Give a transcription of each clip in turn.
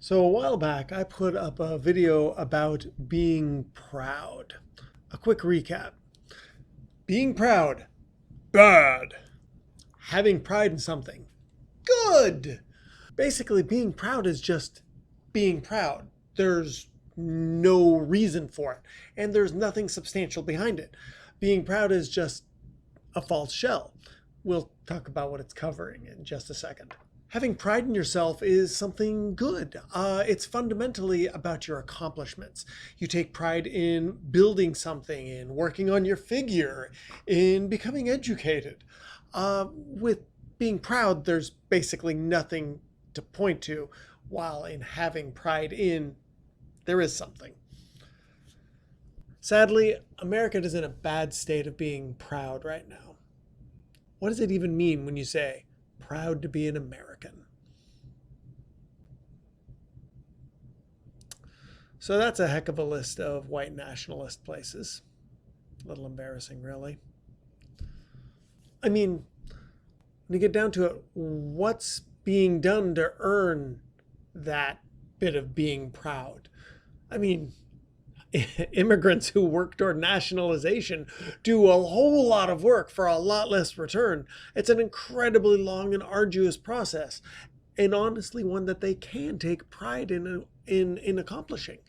So a while back, I put up a video about being proud. A quick recap. Being proud, bad. Having pride in something, good. Basically, being proud is just being proud. There's no reason for it, and there's nothing substantial behind it. Being proud is just a false shell. We'll talk about what it's covering in just a second. Having pride in yourself is something good. It's fundamentally about your accomplishments. You take pride in building something, in working on your figure, in becoming educated. With being proud, there's basically nothing to point to, while in having pride in, there is something. Sadly, America is in a bad state of being proud right now. What does it even mean when you say, proud to be an American? So that's a heck of a list of white nationalist places. A little embarrassing, really. I mean, when you get down to it, what's being done to earn that bit of being proud? I mean, immigrants who work toward nationalization do a whole lot of work for a lot less return. It's an incredibly long and arduous process, and honestly one that they can take pride in accomplishing.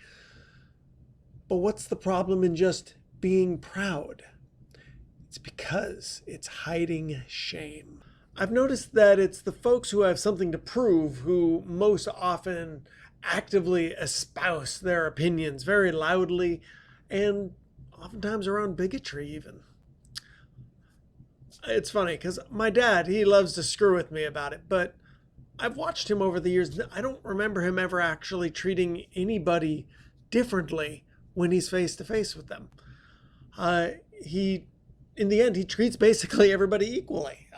But what's the problem in just being proud? It's because it's hiding shame. I've noticed that it's the folks who have something to prove who most often actively espouse their opinions very loudly, and oftentimes around bigotry even. It's funny because my dad, he loves to screw with me about it, but I've watched him over the years. I don't remember him ever actually treating anybody differently when he's face to face with them. In the end, he treats basically everybody equally.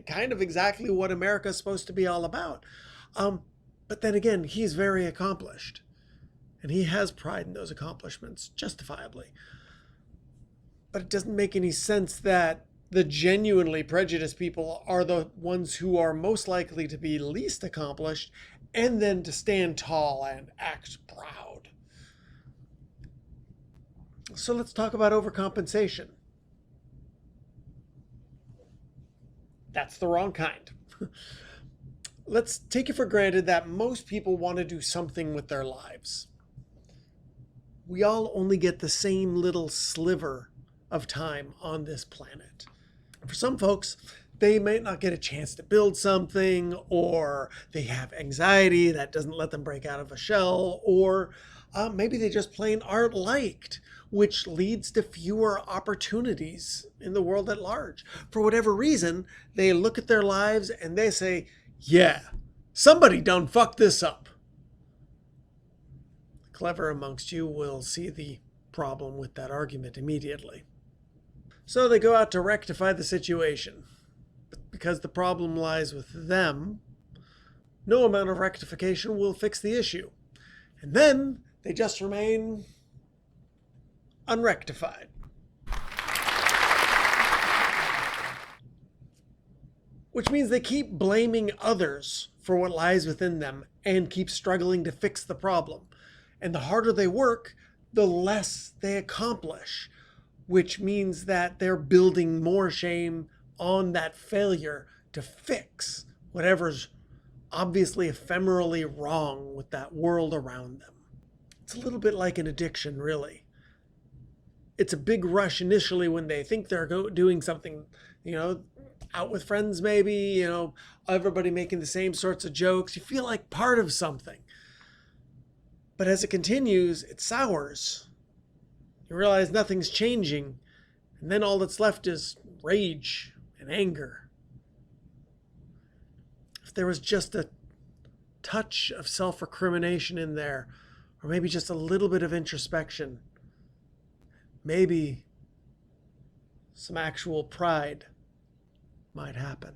Kind of exactly what America's supposed to be all about. But then again, he's very accomplished, and he has pride in those accomplishments, justifiably. But it doesn't make any sense that the genuinely prejudiced people are the ones who are most likely to be least accomplished, and then to stand tall and act proud. So let's talk about overcompensation. That's the wrong kind. Let's take it for granted that most people want to do something with their lives. We all only get the same little sliver of time on this planet. For some folks, they might not get a chance to build something, or they have anxiety that doesn't let them break out of a shell, or maybe they just plain aren't liked, which leads to fewer opportunities in the world at large. For whatever reason, they look at their lives and they say, yeah, somebody done fucked this up. The clever amongst you will see the problem with that argument immediately. So they go out to rectify the situation. But because the problem lies with them, no amount of rectification will fix the issue. And then they just remain unrectified. Which means they keep blaming others for what lies within them and keep struggling to fix the problem. And the harder they work, the less they accomplish, which means that they're building more shame on that failure to fix whatever's obviously ephemerally wrong with that world around them. It's a little bit like an addiction, really. It's a big rush initially when they think they're doing something, out with friends maybe, everybody making the same sorts of jokes. You feel like part of something. But as it continues, it sours. You realize nothing's changing, and then all that's left is rage and anger. If there was just a touch of self-recrimination in there, or maybe just a little bit of introspection, maybe some actual pride might happen.